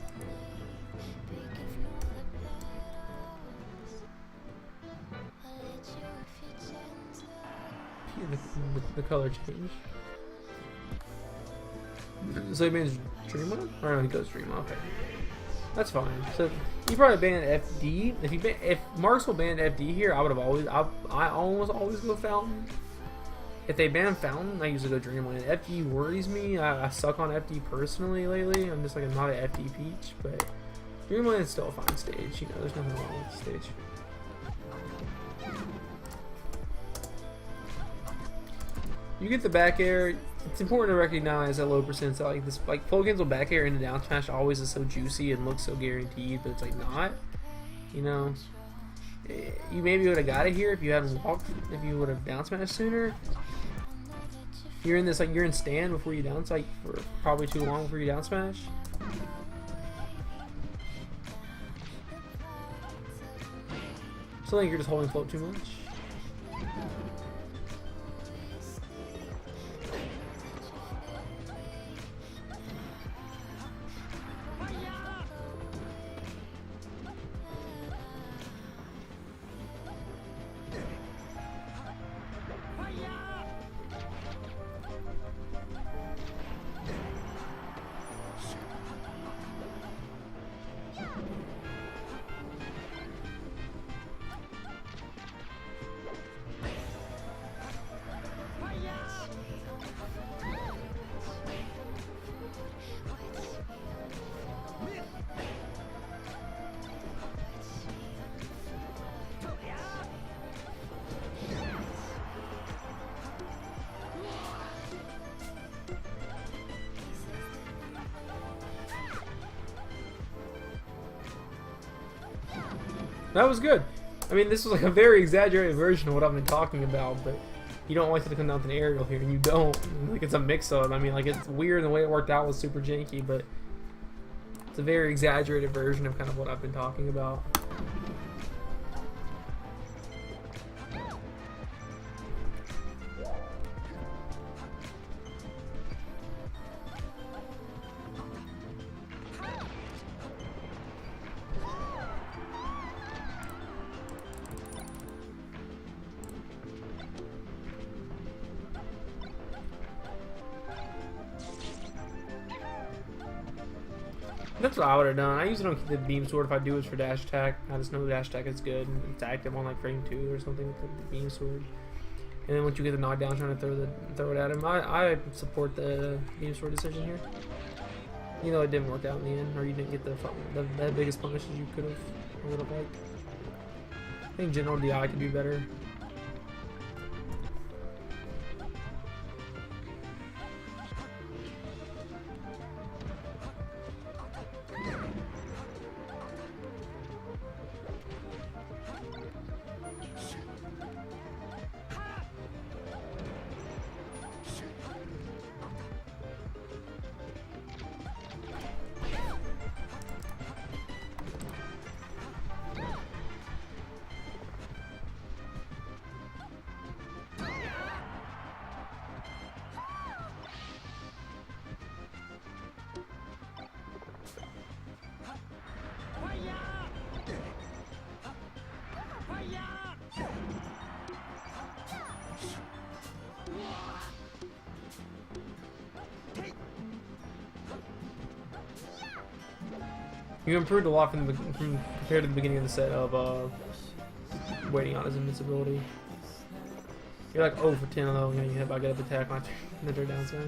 The color change. So he bans Dream On? Or no, he goes Dream On. Okay. That's fine. So he probably banned FD. If Marxoul banned FD here, I would have always. I almost always go Fountain. If they ban Fountain, I usually go Dreamland. FD worries me. I suck on FD personally lately. I'm just like, I'm not an FD Peach, but Dreamland is still a fine stage. You know, there's nothing wrong with the stage. You get the back air. It's important to recognize at low percents that like this, like full cancel back air into down smash always is so juicy and looks so guaranteed, but it's like not. You know, you maybe would have got it here if you hadn't walked. If you would have down smashed sooner. You're in this like you're in stand before you down like for probably too long before you down smash. So like you're just holding float too much. That was good. I mean, this was like a very exaggerated version of what I've been talking about, but you don't want it to come down to an aerial here, and you don't. Like, it's a mix-up. I mean, like, it's weird, and the way it worked out was super janky, but it's a very exaggerated version of kind of what I've been talking about. That's what I would have done. I usually don't keep the beam sword if I do it for dash attack. I just know dash attack is good. And it's active on like frame 2 or something with the beam sword. And then once you get the knockdown, trying to throw it at him. I support the beam sword decision here. You know, it didn't work out in the end, or you didn't get the biggest punishes you could have or would have liked. I think general DI could do better. You improved a lot from compared to the beginning of the set of waiting on his invincibility. You're like 0 for 10 though, you know, you hit by get up attack on the third down smash.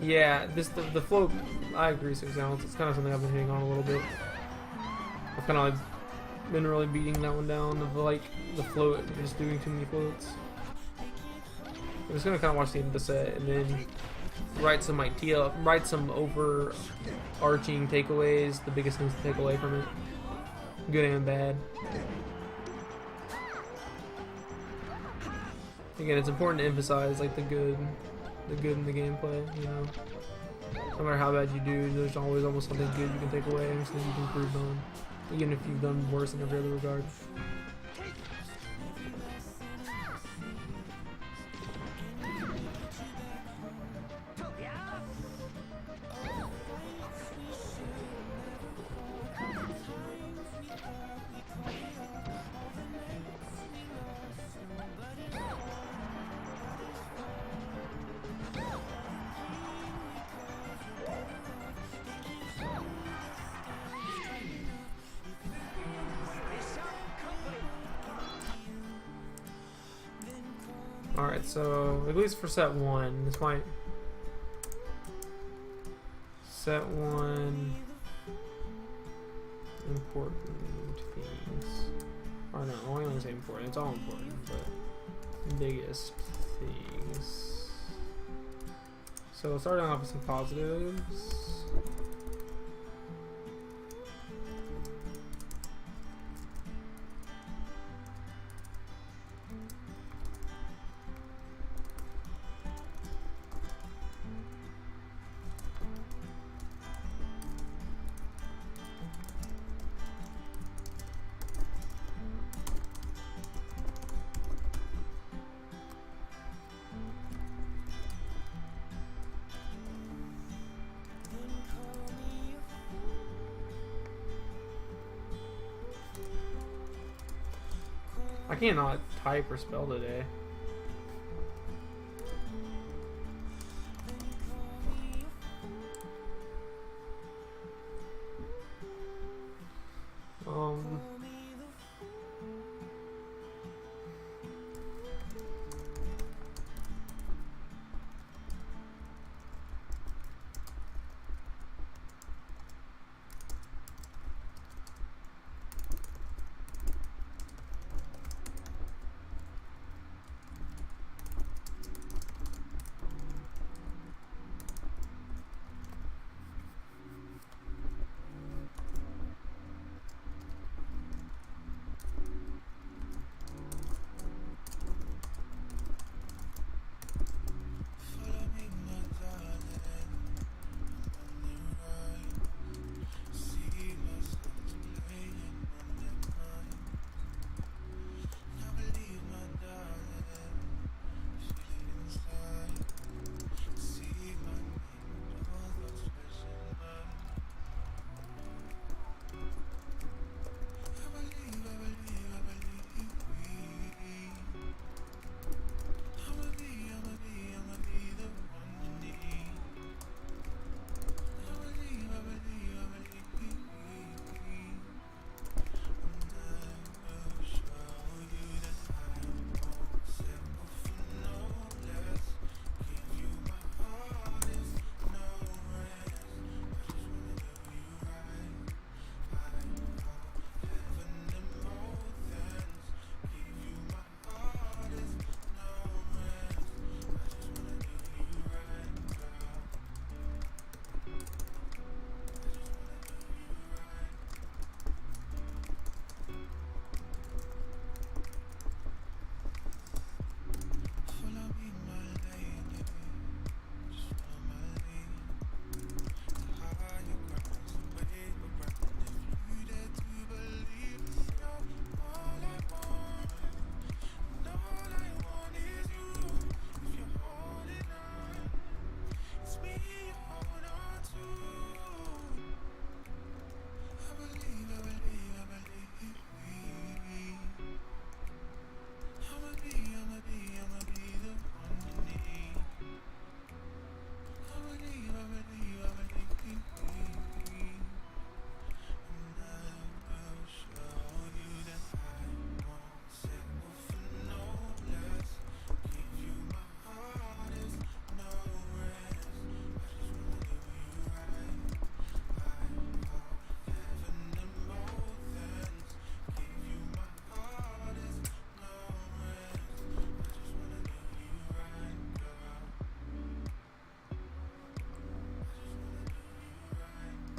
Yeah, the float, I agree, 6 ounce. It's kind of something I've been hitting on a little bit. I've kind of like been really beating that one down of like the float, just doing too many floats. I'm just gonna kind of watch the end of the set and then write some idea, write some overarching takeaways, the biggest things to take away from it, good and bad. Again, it's important to emphasize like the good in the gameplay, you know. No matter how bad you do, there's always almost something good you can take away and something you can improve on, even if you've done worse in every other regard. Alright, so at least for set 1, this might... Set 1... Important things. Or no, I don't want to say important, it's all important, but biggest things. So starting off with some positives. I cannot type or spell today.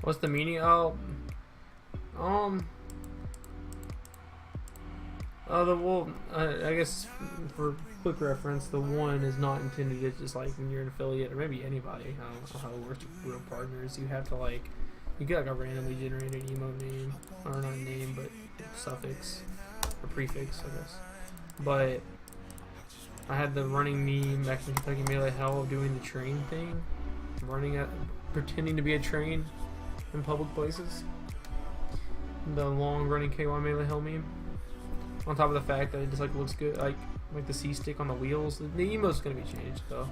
What's the meaning? Oh, I guess for quick reference, the one is not intended to just like when you're an affiliate or maybe anybody. I don't know how it works with real partners. You have to like, you get like a randomly generated emote name, or not name, but suffix or prefix, I guess. But I had the running meme back in Kentucky Melee Hell of doing the train thing, pretending to be a train in public places. The long running KY Melee Hell meme. On top of the fact that it just like looks good, like the C stick on the wheels. The emote's gonna be changed though.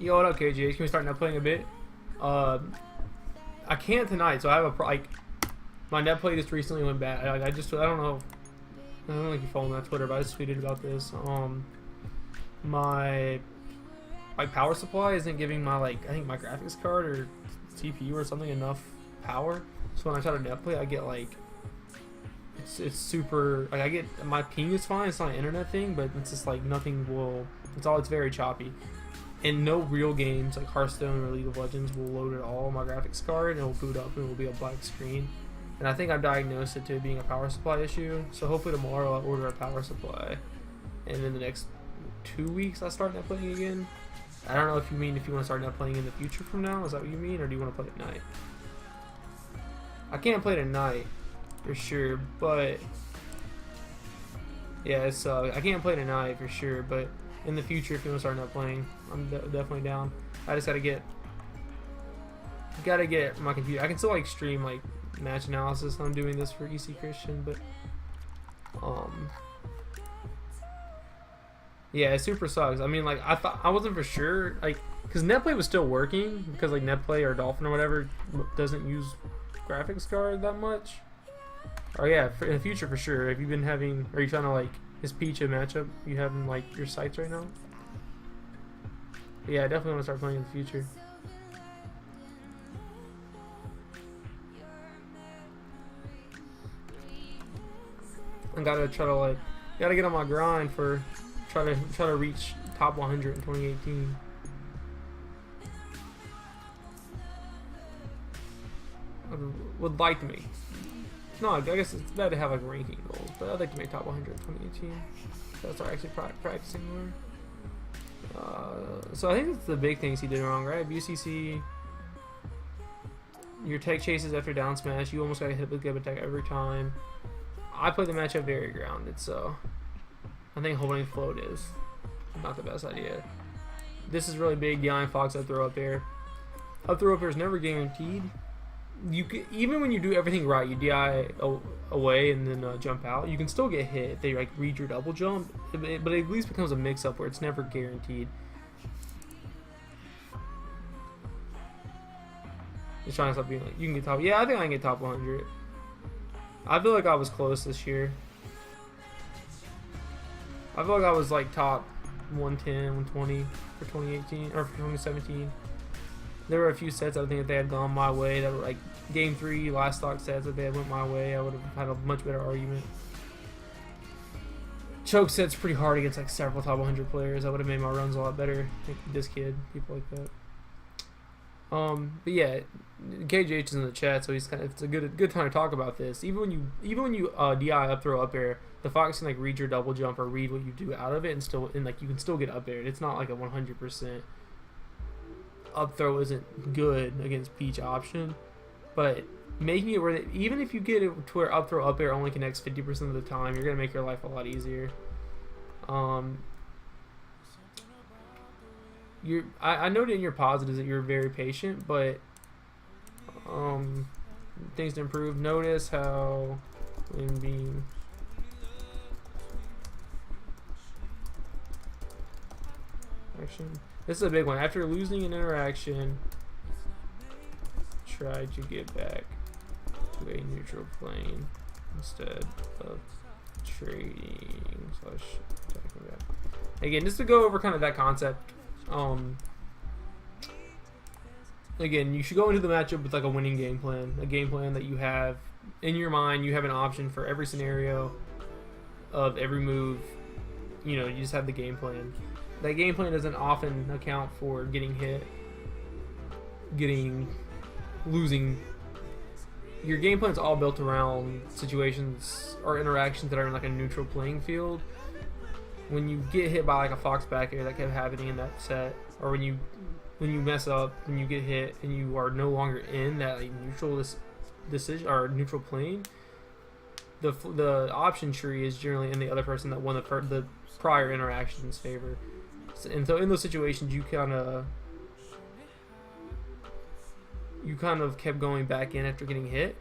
Yo, what up, KJ? Can we start now playing a bit? I can't tonight, so I have my net play just recently went bad. I don't know if you follow me on Twitter, but I just tweeted about this. My power supply isn't giving my I think my graphics card or CPU or something enough power. So when I try to net play, I get it's super I get my ping is fine. It's not an internet thing, but it's just nothing will. It's very choppy. And no real games like Hearthstone or League of Legends will load at all on my graphics card, and it will boot up and it will be a black screen. And I think I've diagnosed it to being a power supply issue. So hopefully tomorrow I'll order a power supply, and in the next 2 weeks I start net playing again. I don't know if you want to start net playing in the future from now. Is that what you mean, or do you want to play at night? I can't play at night for sure, but yeah, I can't play at night for sure, but in the future, if you want to start net playing, I'm definitely down. I just gotta get my computer. I can still stream match analysis. I'm doing this for EC Christian, but yeah, it super sucks. I mean, I wasn't for sure, because netplay was still working because netplay or Dolphin or whatever doesn't use graphics card that much. Oh yeah, in the future for sure. Have you been having? Are you trying to Is Peach a matchup you have in your sights right now? Yeah, I definitely want to start playing in the future. I gotta try to gotta get on my grind for try to reach top 100 in 2018. I would like to make. No, I guess it's bad to have ranking goals, but I'd like to make top 100 in 2018. So I'll start actually practicing more. So I think that's the big things he did wrong, right? BCC, your tech chases after down smash, you almost got to hit with good attack every time. I play the matchup very grounded, so I think holding float is not the best idea. This is really big. DI and Fox up throw up air. Up throw up air is never guaranteed. You can, even when you do everything right, you DI away and then jump out, you can still get hit if they read your double jump, but it at least becomes a mix-up where it's never guaranteed. Just trying to stop being you can get top. Yeah, I think I can get top 100. I feel like I was close this year. I feel like I was top 110, 120 for 2018 or for 2017. There were a few sets I think if they had gone my way that were game 3 last stock sets that they had went my way, I would have had a much better argument. Choke sets pretty hard against several top 100 players. I would have made my runs a lot better. This kid, people like that. But yeah, KJH is in the chat, so he's kind of, it's a good time to talk about this. Even when you DI up throw up air, the Fox can like read your double jump or read what you do out of it, and like you can still get up air. It's not like a 100% up throw isn't good against Peach option, but making it where even if you get it to where up throw up air only connects 50% of the time, you're gonna make your life a lot easier. I noted in your positives that you're very patient, but things to improve. Notice how when being action. This is a big one. After losing an interaction, try to get back to a neutral plane instead of trading / attacking back. Again, just to go over kind of that concept. Again, you should go into the matchup with like a winning game plan, a game plan that you have in your mind. You have an option for every scenario of every move. You know, you just have the game plan. That game plan doesn't often account for getting hit, losing. Your game plan is all built around situations or interactions that are in like a neutral playing field. When you get hit by like a Fox back air, that kept happening in that set, or when you mess up, when you get hit and you are no longer in that like neutral decision or neutral plane, the option tree is generally in the other person that won the prior interaction's favor. And so in those situations, you kind of kept going back in after getting hit.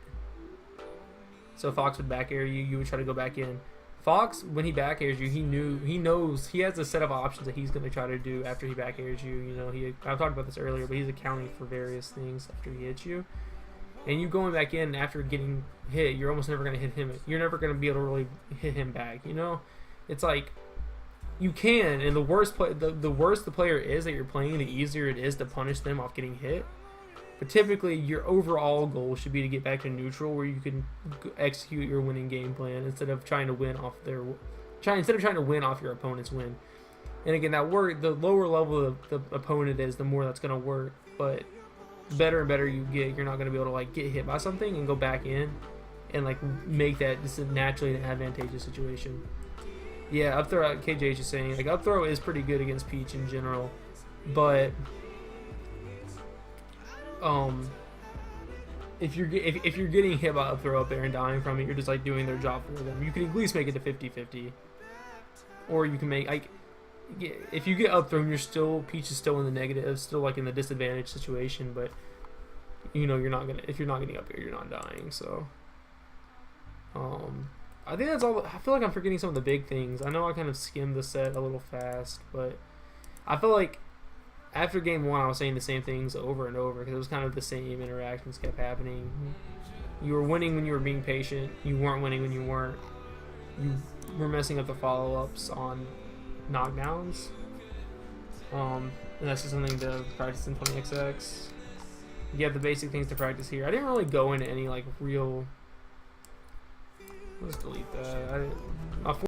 So Fox would back air you, you would try to go back in. Fox, when he back airs you, he knows he has a set of options that he's going to try to do after he back airs you. You know, I've talked about this earlier, but he's accounting for various things after he hits you. And you going back in after getting hit, you're almost never going to hit him. You're never going to be able to really hit him back. You know, it's like you can, and the worse the player is that you're playing, the easier it is to punish them off getting hit. But typically, your overall goal should be to get back to neutral, where you can execute your winning game plan instead of trying to win off your opponent's win. And again, the lower level the opponent is, the more that's going to work. But the better and better you get, you're not going to be able to like get hit by something and go back in and like make that just naturally an advantageous situation. Yeah, up throw. KJ is saying like up throw is pretty good against Peach in general, but if you're getting hit by up throw up air and dying from it, you're just like doing their job for them. You can at least make it to 50-50, or you can make like if you get up thrown, Peach is still in the negative, still like in the disadvantaged situation. But you know if you're not getting up here, you're not dying. So I think that's all. I feel like I'm forgetting some of the big things. I know I kind of skimmed the set a little fast, but I feel like after game one, I was saying the same things over and over because it was kind of the same interactions kept happening. You were winning when you were being patient. You weren't winning when you weren't. You were messing up the follow-ups on knockdowns. And that's just something to practice in 20XX. You have the basic things to practice here. I didn't really go into any like real. Let's delete that.